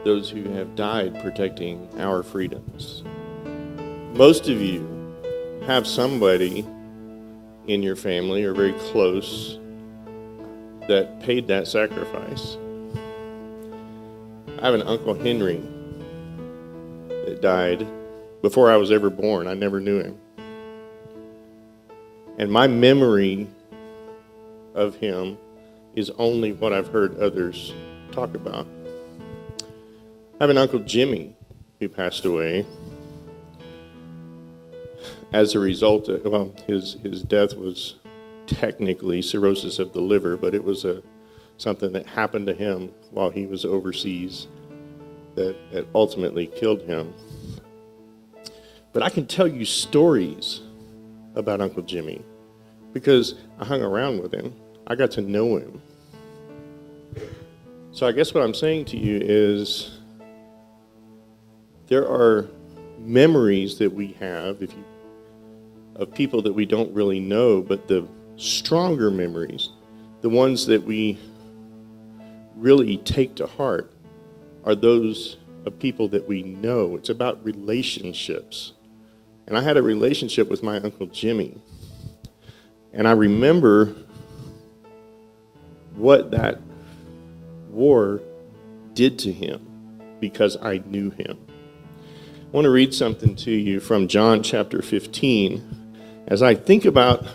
those who have died protecting our freedoms. Most of you have somebody in your family or very close that paid that sacrifice. I have an Uncle Henry that died before I was ever born. I never knew him. And my memory of him is only what I've heard others talk about. I have an Uncle Jimmy who passed away as a result of, well, his death was technically cirrhosis of the liver, but it was something that happened to him while he was overseas that ultimately killed him. But I can tell you stories about Uncle Jimmy because I hung around with him. I got to know him. So I guess what I'm saying to you is there are memories that we have of people that we don't really know, but the stronger memories, the ones that we really take to heart, are those of people that we know. It's about relationships. And I had a relationship with my Uncle Jimmy. And I remember what that war did to him because I knew him. I want to read something to you from John chapter 15. As I think about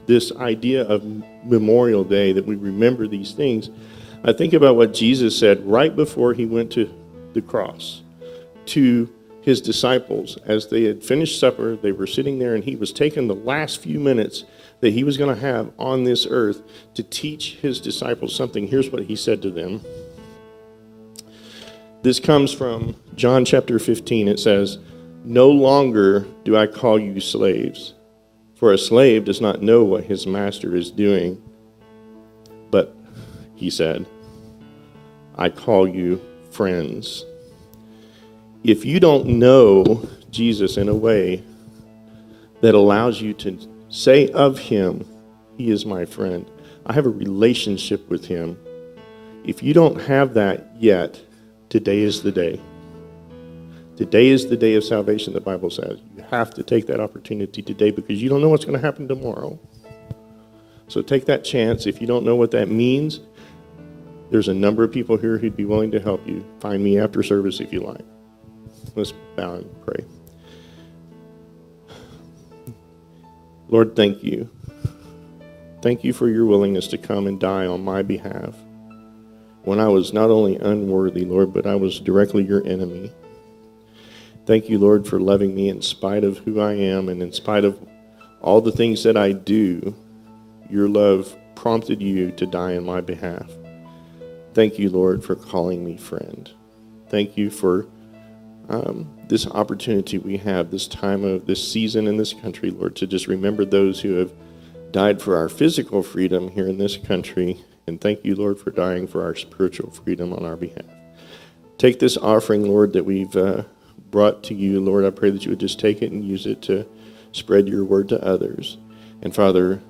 this idea of Memorial Day, that we remember these things, I think about what Jesus said right before he went to the cross to his disciples. As they had finished supper, they were sitting there, and he was taking the last few minutes that he was going to have on this earth to teach his disciples something. Here's what he said to them. This comes from John chapter 15. It says, "No longer do I call you slaves, for a slave does not know what his master is doing. But," he said, "I call you friends." If you don't know Jesus in a way that allows you to say of him, he is my friend, I have a relationship with him. If you don't have that yet, today is the day. Today is the day of salvation, the Bible says. You have to take that opportunity today because you don't know what's going to happen tomorrow. So take that chance. If you don't know what that means, there's a number of people here who'd be willing to help you. Find me after service if you like. Let's bow and pray. Lord, thank you. Thank you for your willingness to come and die on my behalf when I was not only unworthy, Lord, but I was directly your enemy. Thank you, Lord, for loving me in spite of who I am and in spite of all the things that I do. Your love prompted you to die on my behalf. Thank you, Lord, for calling me friend. Thank you for this opportunity we have, this time of this season in this country, Lord, to just remember those who have died for our physical freedom here in this country. And thank you, Lord, for dying for our spiritual freedom on our behalf. Take this offering, Lord, that we've brought to you, Lord. I pray that you would just take it and use it to spread your word to others. And Father,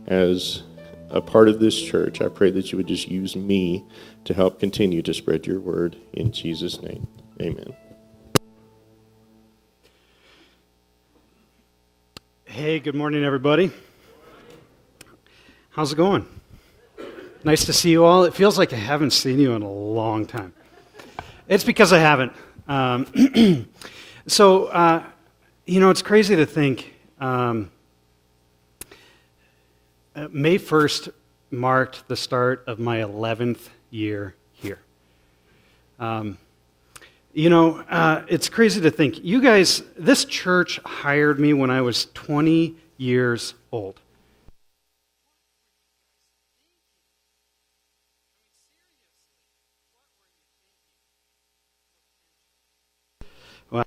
as a part of this church, I pray that you would just use me to help continue to spread your word. In Jesus' name, amen. Hey, good morning, everybody. How's it going? Nice to see you all. It feels like I haven't seen you in a long time. It's because I haven't. It's crazy to think May 1st marked the start of my 11th year here. It's crazy to think. You guys, this church hired me when I was 20 years old. Well,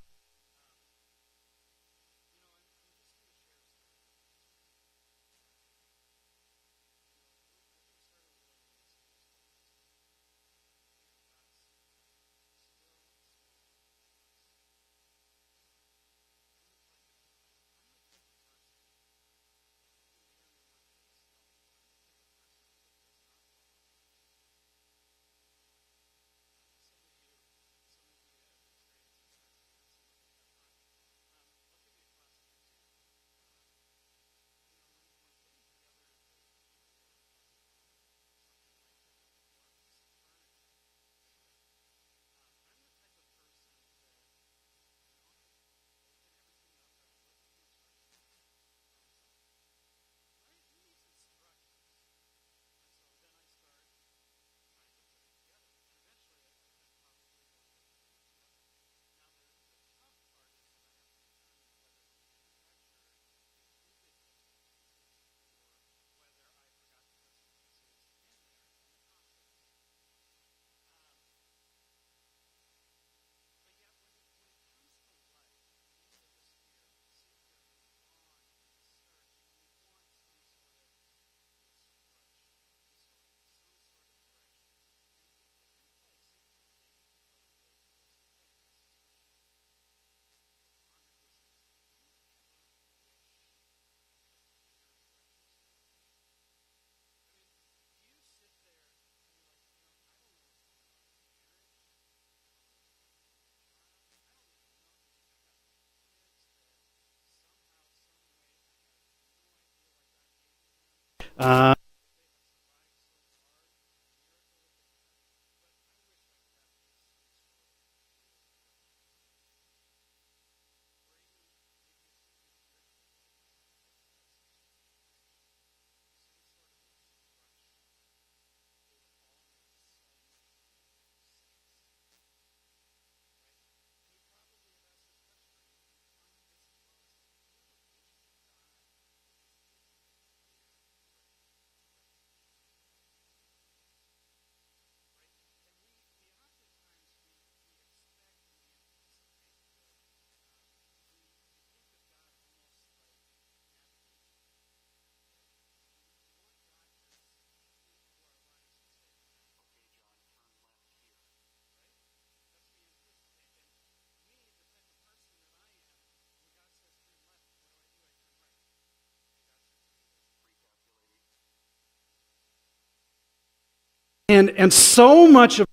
And so much of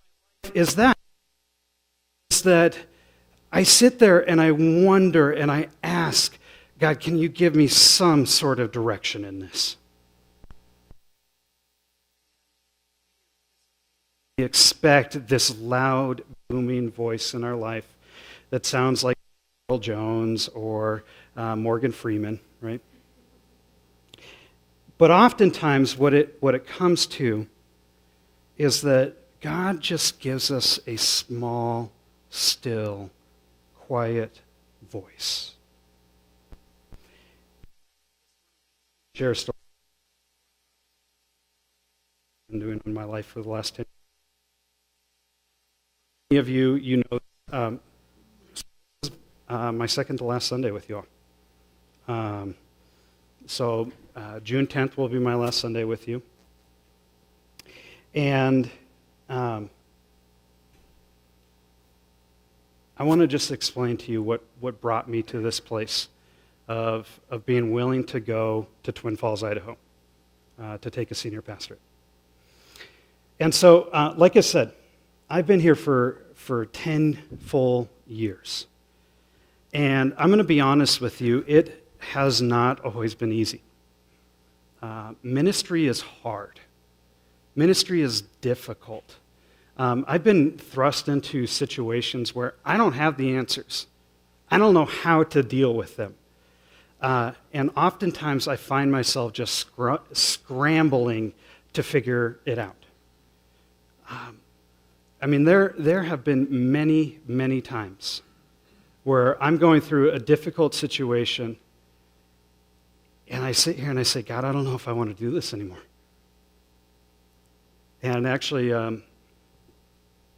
life is that I sit there and I wonder and I ask, God, can you give me some sort of direction in this? We expect this loud, booming voice in our life that sounds like Earl Jones or Morgan Freeman, right? But oftentimes what it comes to is that God just gives us a small, still, quiet voice. Share a story I've been doing in my life for the last 10 years. Many of you know, my second to last Sunday with you all. So June 10th will be my last Sunday with you. And I want to just explain to you what brought me to this place of being willing to go to Twin Falls, Idaho, to take a senior pastorate. And so, like I said, I've been here for 10 full years. And I'm going to be honest with you, it has not always been easy. Ministry is hard. Ministry is difficult. I've been thrust into situations where I don't have the answers. I don't know how to deal with them. And oftentimes I find myself just scrambling to figure it out. I mean, there have been many, many times where I'm going through a difficult situation and I sit here and I say, God, I don't know if I want to do this anymore. And actually,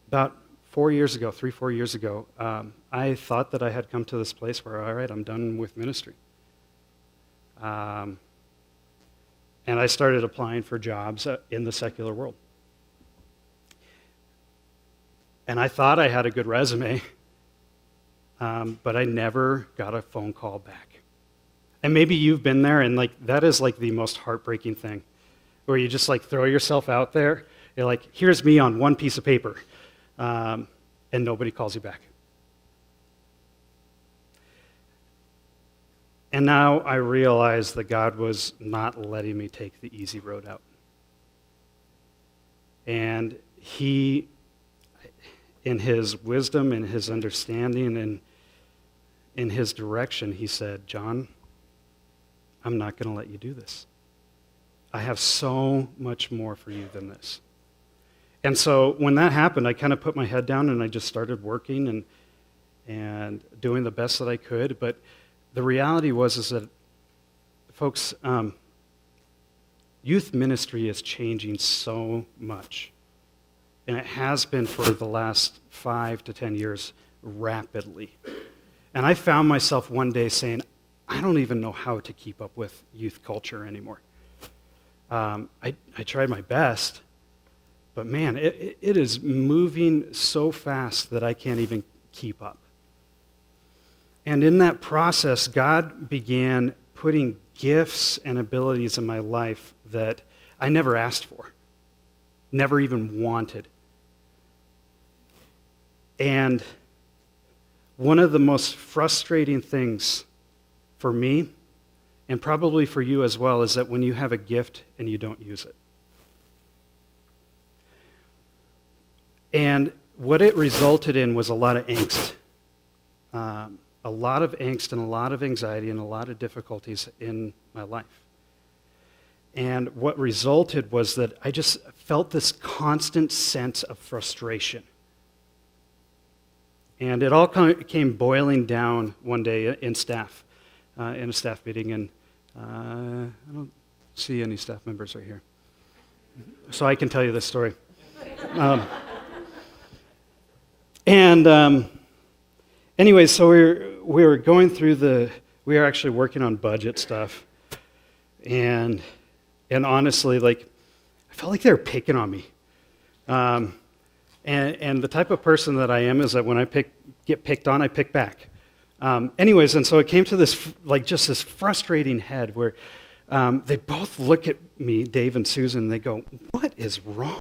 about 4 years ago, 3-4 years ago, I thought that I had come to this place where, all right, I'm done with ministry. And I started applying for jobs in the secular world. And I thought I had a good resume, but I never got a phone call back. And maybe you've been there, and that is the most heartbreaking thing, where you just throw yourself out there. You're like, here's me on one piece of paper, and nobody calls you back. And now I realize that God was not letting me take the easy road out. And He, in His wisdom and His understanding and in His direction, He said, John, I'm not going to let you do this. I have so much more for you than this. And so when that happened, I kind of put my head down and I just started working and doing the best that I could. But the reality is that, folks, youth ministry is changing so much. And it has been for the last 5 to 10 years rapidly. And I found myself one day saying, I don't even know how to keep up with youth culture anymore. I tried my best, but man, it is moving so fast that I can't even keep up. And in that process, God began putting gifts and abilities in my life that I never asked for, never even wanted. And one of the most frustrating things for me and probably for you as well, is that when you have a gift and you don't use it. And what it resulted in was a lot of angst. A lot of angst and a lot of anxiety and a lot of difficulties in my life. And what resulted was that I just felt this constant sense of frustration. And it all came boiling down one day in staff, in a staff meeting, and I don't see any staff members right here. So I can tell you this story. Anyway, so we were going through we were actually working on budget stuff, and honestly, like, I felt like they were picking on me. And the type of person that I am is that when I get picked on, I pick back. Anyways, and so it came to this, like, just this frustrating head where they both look at me, Dave and Susan, and they go, "What is wrong?"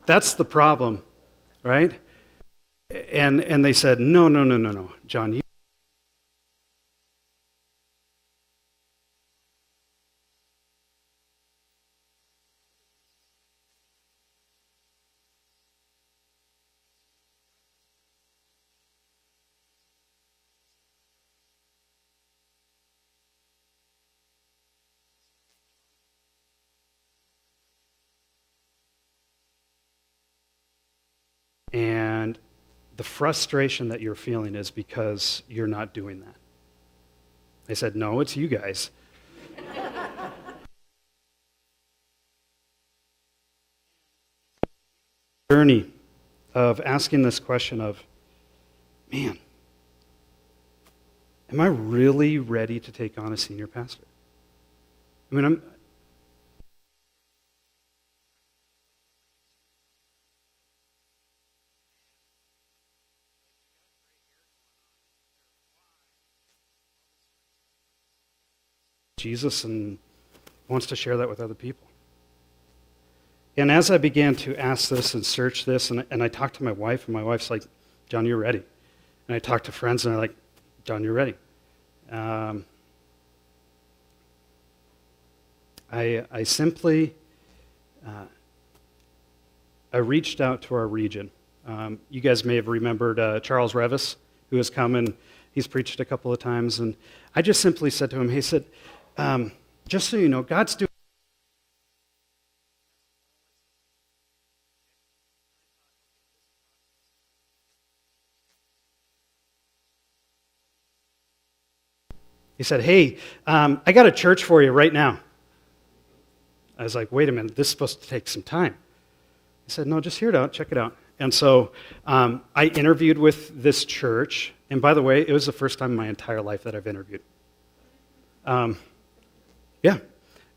That's the problem, right? And they said, no, John, you. And the frustration that you're feeling is because you're not doing that. I said, no, it's you guys. Journey of asking this question of, man, am I really ready to take on a senior pastor? I mean, Jesus and wants to share that with other people. And as I began to ask this and search this, and I talked to my wife, and my wife's like, John, you're ready. And I talked to friends, and they're like, John, you're ready. I simply, I reached out to our region. You guys may have remembered Charles Revis, who has come and he's preached a couple of times. And I just simply said to him, he said, just so you know, God's doing. He said, hey, I got a church for you right now. I was like, wait a minute, this is supposed to take some time. He said, no, just hear it out, check it out. And so I interviewed with this church. And by the way, it was the first time in my entire life that I've interviewed. Yeah,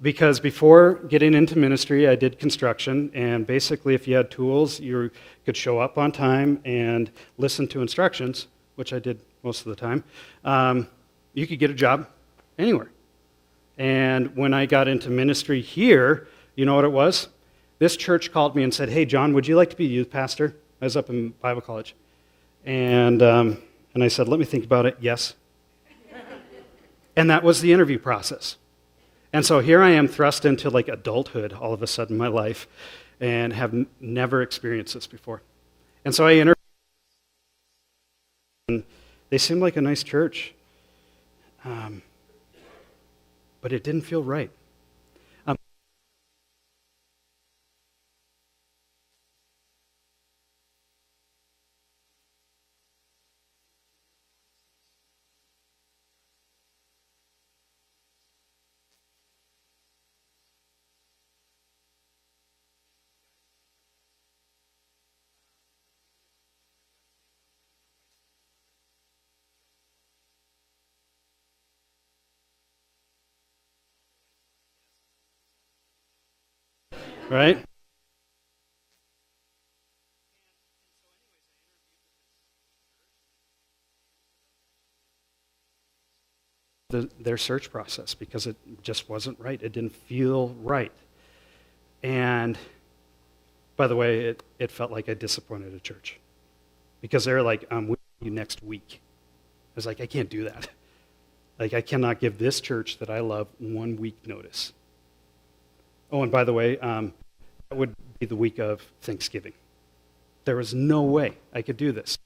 because before getting into ministry, I did construction. And basically, if you had tools, you could show up on time and listen to instructions, which I did most of the time. You could get a job anywhere. And when I got into ministry here, you know what it was? This church called me and said, hey, John, would you like to be youth pastor? I was up in Bible college. And I said, let me think about it. Yes. And that was the interview process. And so here I am thrust into like adulthood all of a sudden in my life and have never experienced this before. And so I interviewed, and they seemed like a nice church. But it didn't feel right. Right? Their search process because it just wasn't right. It didn't feel right. And by the way, it felt like I disappointed a church because they're like, we you next week. I was like, I can't do that. Like, I cannot give this church that I love 1 week notice. Oh, and by the way, that would be the week of Thanksgiving. There was no way I could do this.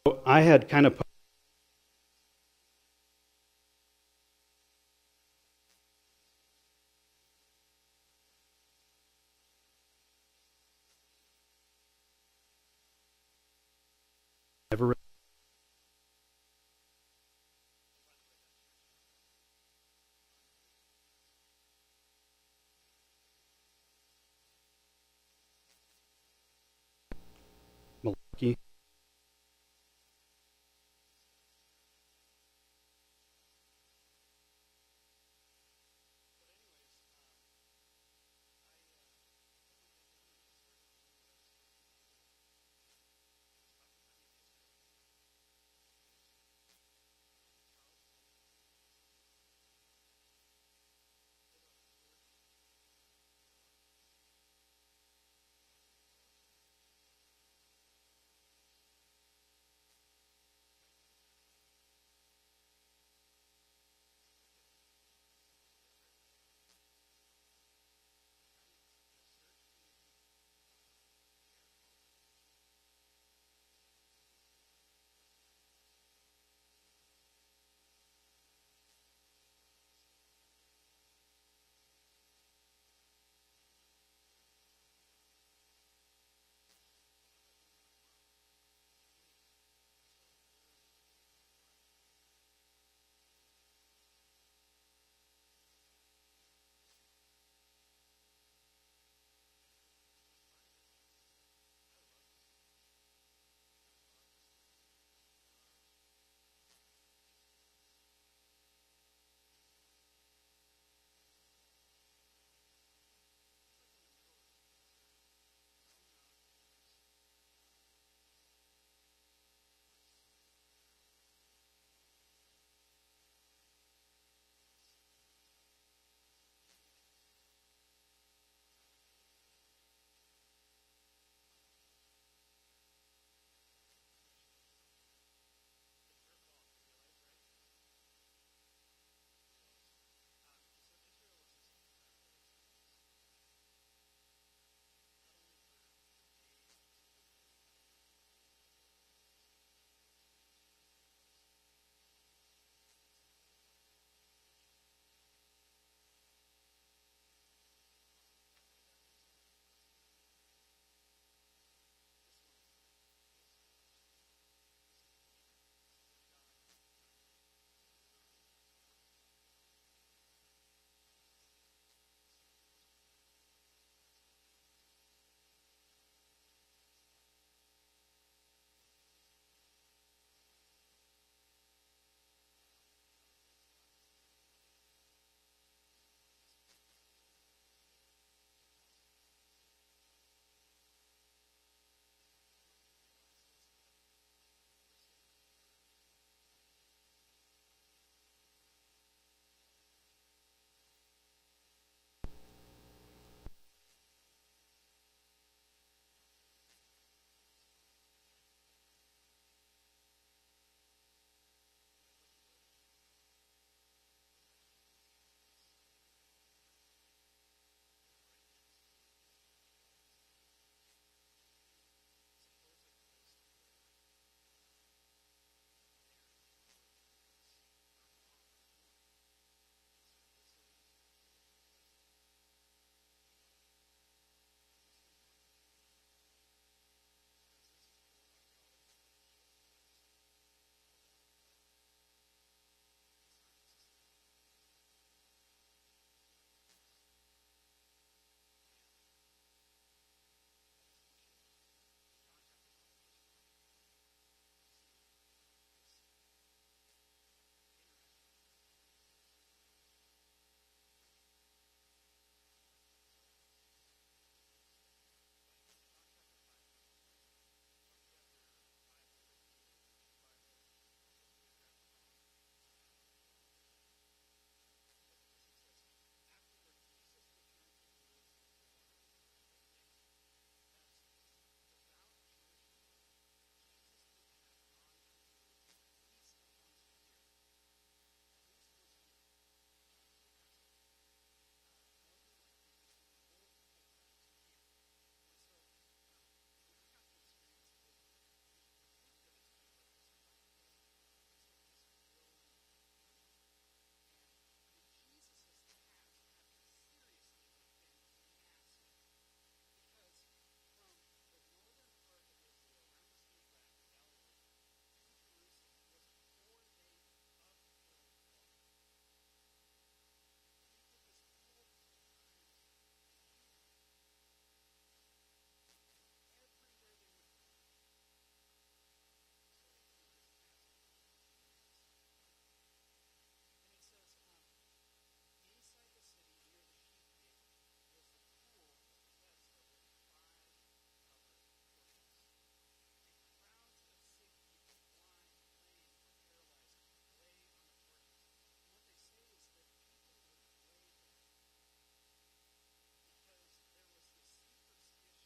So I had kind of never malarkey.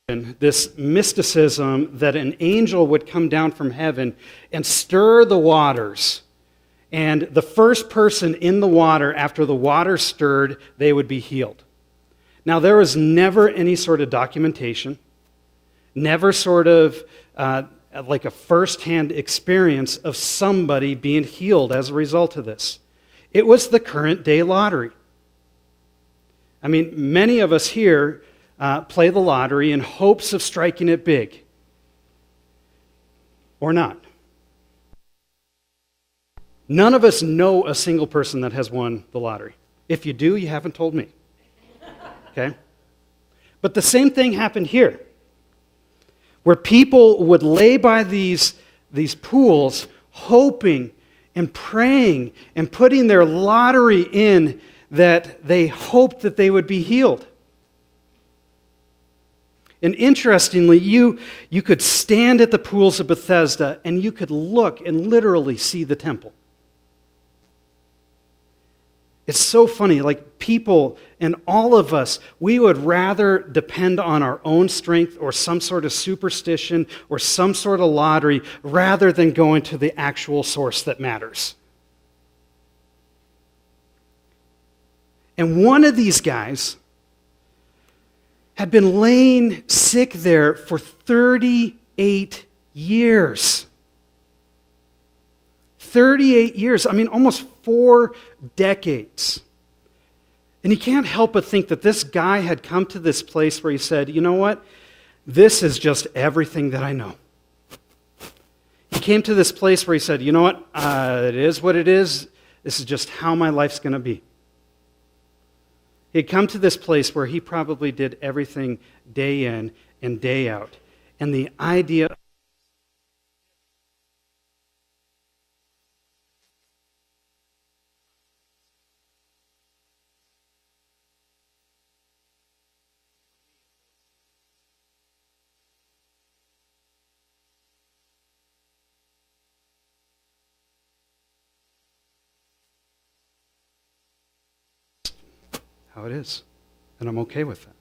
this mysticism that an angel would come down from heaven and stir the waters. And the first person in the water, after the water stirred, they would be healed. Now, there was never any sort of documentation, never sort of like a firsthand experience of somebody being healed as a result of this. It was the current day lottery. I mean, many of us here play the lottery in hopes of striking it big. Or not. None of us know a single person that has won the lottery. If you do, you haven't told me. Okay? But the same thing happened here, where people would lay by these pools, hoping and praying and putting their lottery in that they hoped that they would be healed. And interestingly, you could stand at the pools of Bethesda and you could look and literally see the temple. It's so funny, like people and all of us, we would rather depend on our own strength or some sort of superstition or some sort of lottery rather than going to the actual source that matters. And one of these guys had been laying sick there for 38 years. 38 years, I mean almost 4 decades. And you can't help but think that this guy had come to this place where he said, you know what? This is just everything that I know. He came to this place where he said, you know what? It is what it is. This is just how my life's going to be. He had come to this place where he probably did everything day in and day out. And the idea how it is. And I'm okay with that.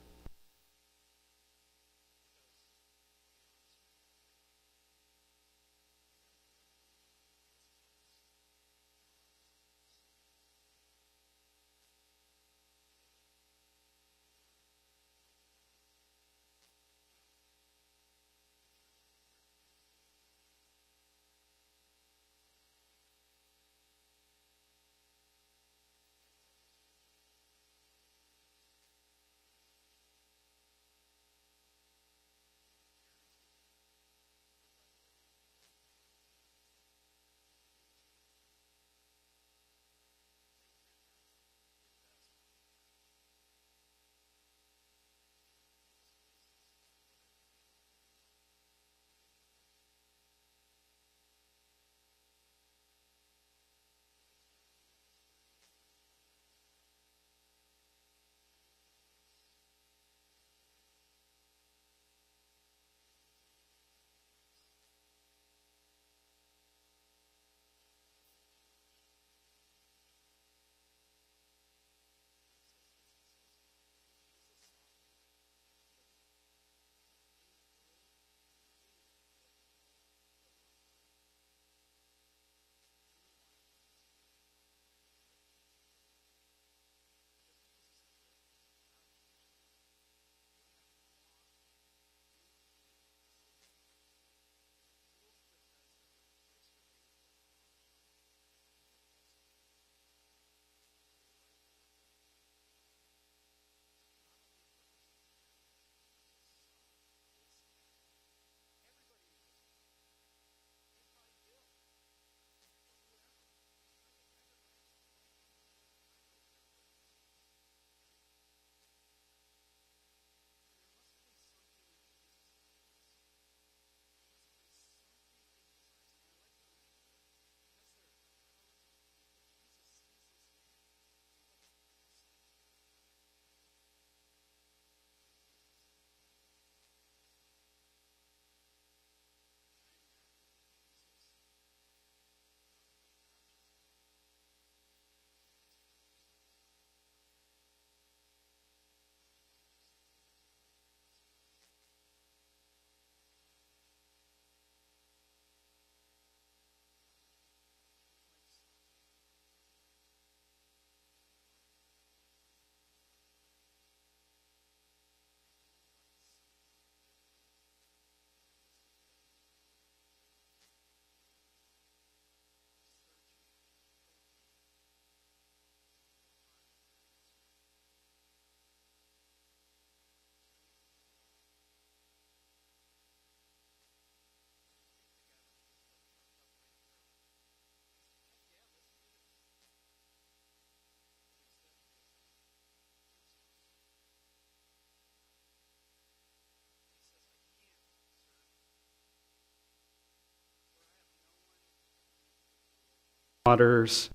waters.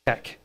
Heck.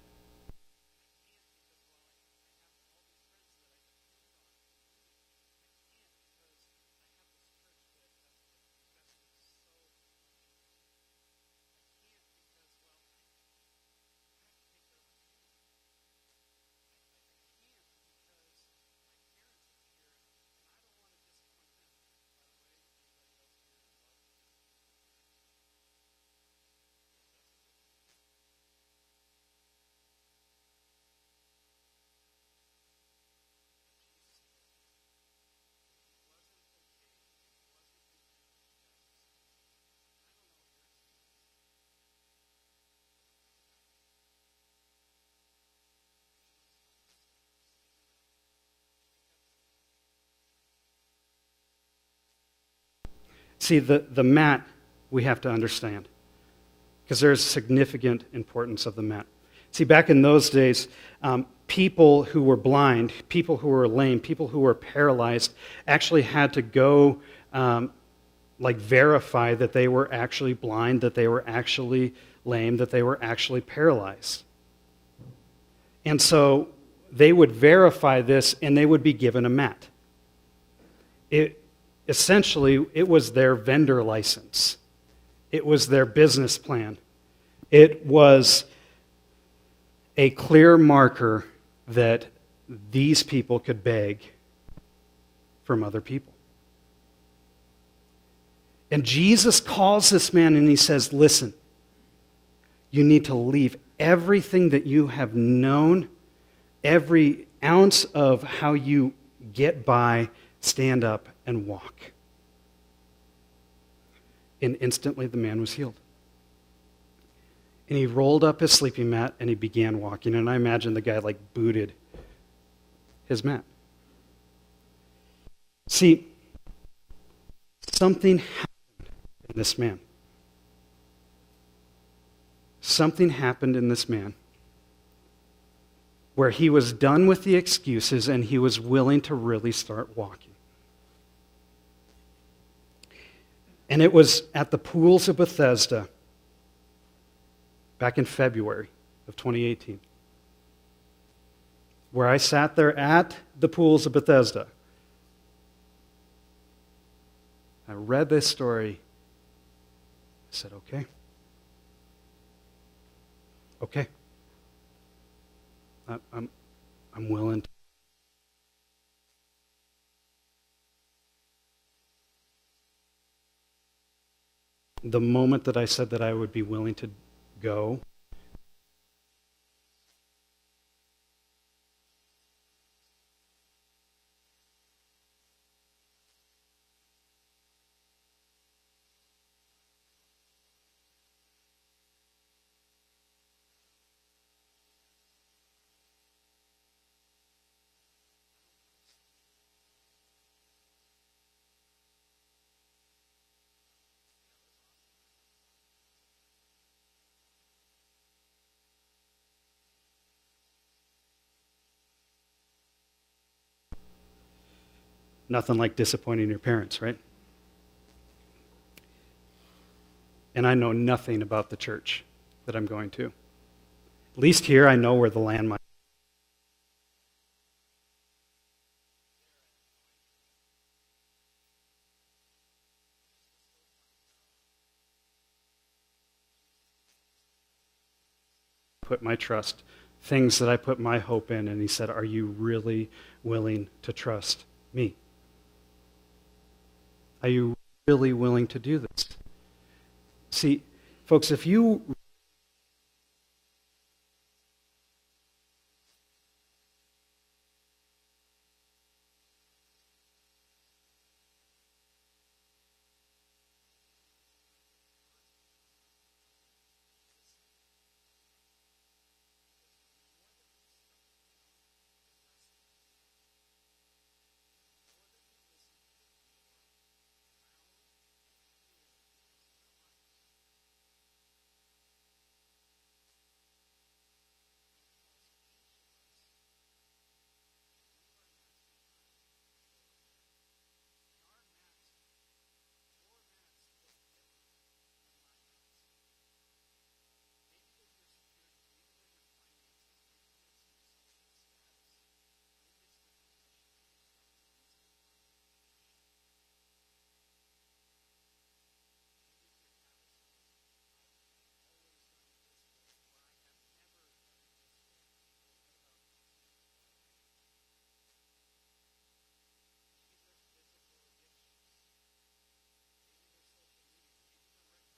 See, the mat we have to understand, because there's significant importance of the mat. See, back in those days, people who were blind, people who were lame, people who were paralyzed actually had to go verify that they were actually blind, that they were actually lame, that they were actually paralyzed. And so they would verify this and they would be given a mat. Essentially, it was their vendor license. It was their business plan. It was a clear marker that these people could beg from other people. And Jesus calls this man and he says, listen, you need to leave everything that you have known, every ounce of how you get by, stand up and walk. And instantly the man was healed. And he rolled up his sleeping mat and he began walking. And I imagine the guy booted his mat. See, something happened in this man. Something happened in this man where he was done with the excuses and he was willing to really start walking. And it was at the pools of Bethesda back in February of 2018 where I sat there at the pools of Bethesda. I read this story. I said, okay. I'm willing to. The moment that I said that I would be willing to go, nothing like disappointing your parents, right? And I know nothing about the church that I'm going to. At least here I know where the landmine. Put my trust, things that I put my hope in, and he said, are you really willing to trust me? Are you really willing to do this? See, folks, if you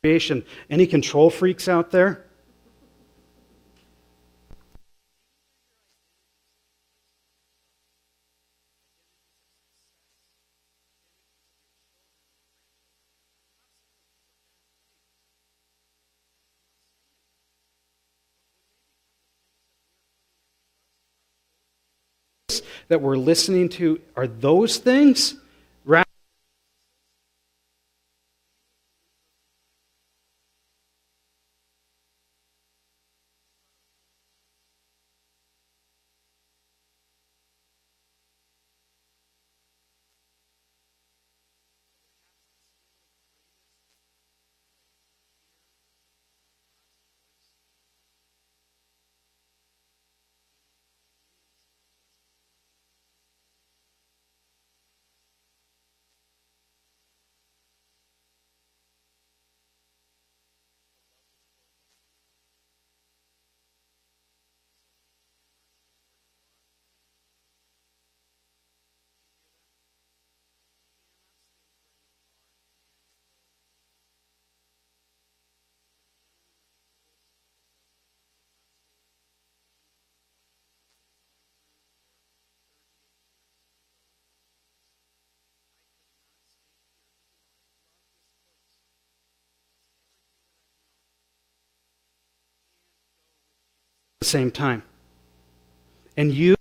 creation. Any control freaks out there? That we're listening to are those things? The same time. And you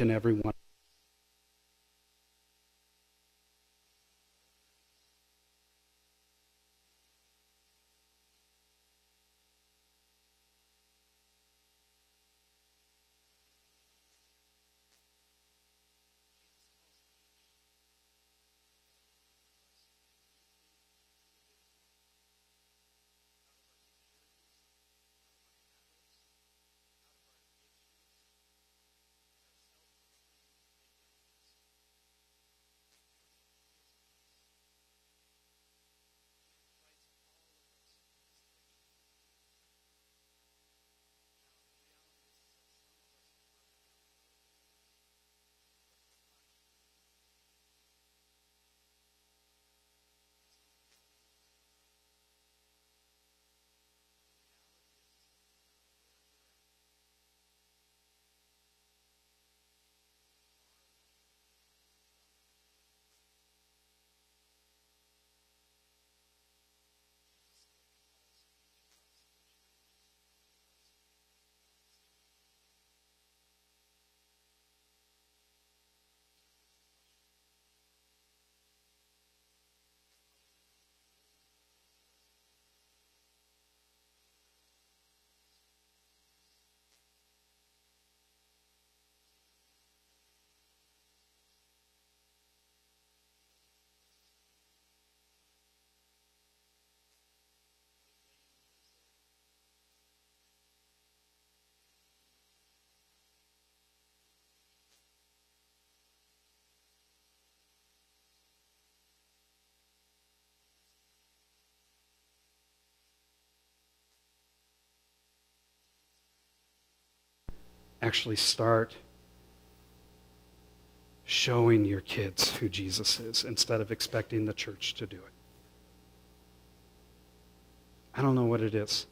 and everyone. Actually start showing your kids who Jesus is instead of expecting the church to do it. I don't know what it is.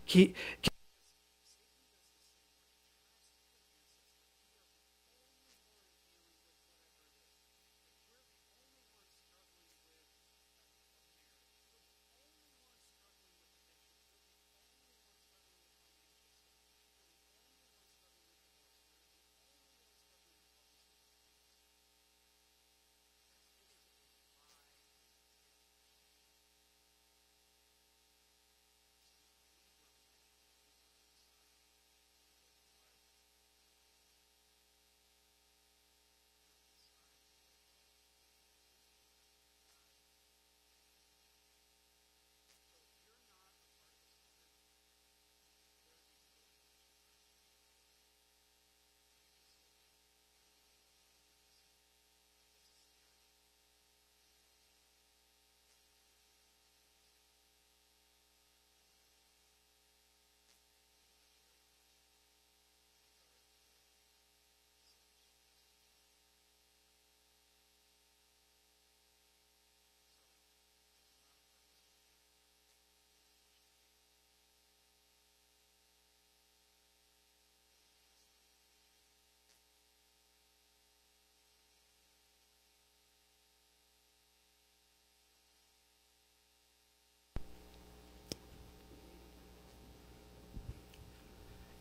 Keep,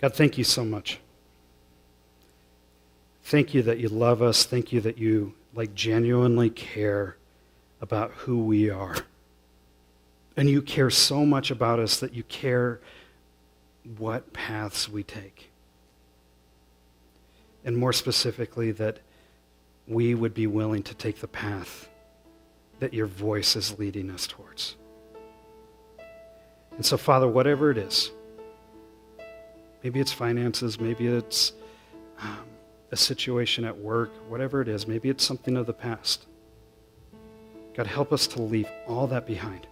God, thank you so much. Thank you that you love us. Thank you that you genuinely care about who we are. And you care so much about us that you care what paths we take. And more specifically, that we would be willing to take the path that your voice is leading us towards. And so, Father, whatever it is, maybe it's finances, maybe it's a situation at work, whatever it is, maybe it's something of the past. God, help us to leave all that behind.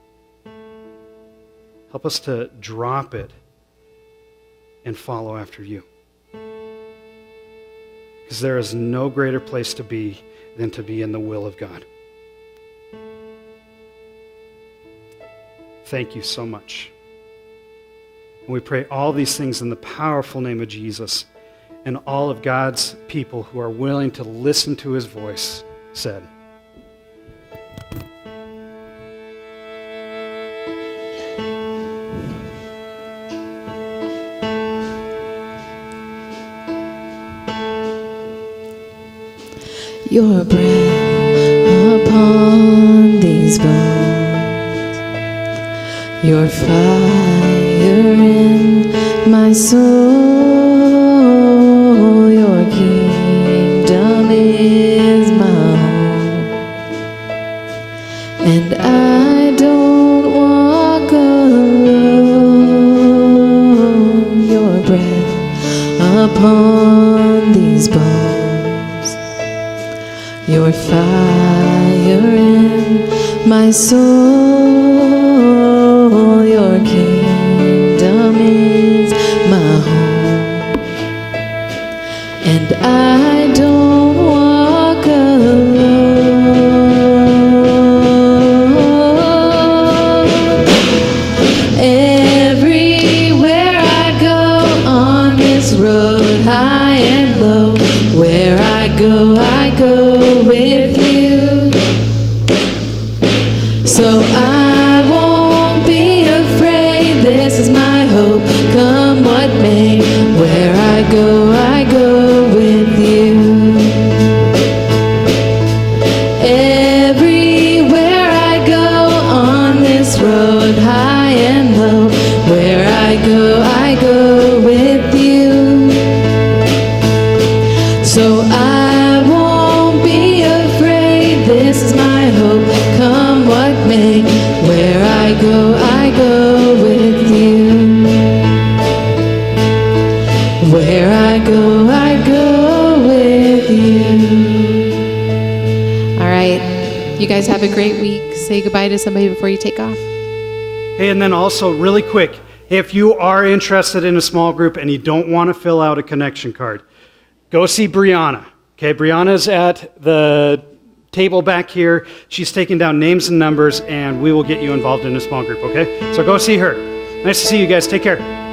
Help us to drop it and follow after you. Because there is no greater place to be than to be in the will of God. Thank you so much. And we pray all these things in the powerful name of Jesus, and all of God's people who are willing to listen to his voice said. Your breath upon these bones, your fire in my soul, your kingdom is my home, and I don't walk alone. Your breath upon these bones, your fire in my soul, your kingdom is my home, and I don't walk alone. Everywhere I go on this road, high and low, where I go with you. So I won't be afraid, this is my hope, come what may. Where I go with you. Everywhere I go on this road, high and low, where I go with you. So I won't be afraid, this is my hope, come what may. Where I go with you. Where I go with you. All right, you guys have a great week. Say goodbye to somebody before you take off. Hey, and then also really quick, if you are interested in a small group and you don't want to fill out a connection card, go see Brianna. Okay, Brianna's at the table back here. She's taking down names and numbers, and we will get you involved in a small group, okay? So go see her. Nice to see you guys. Take care.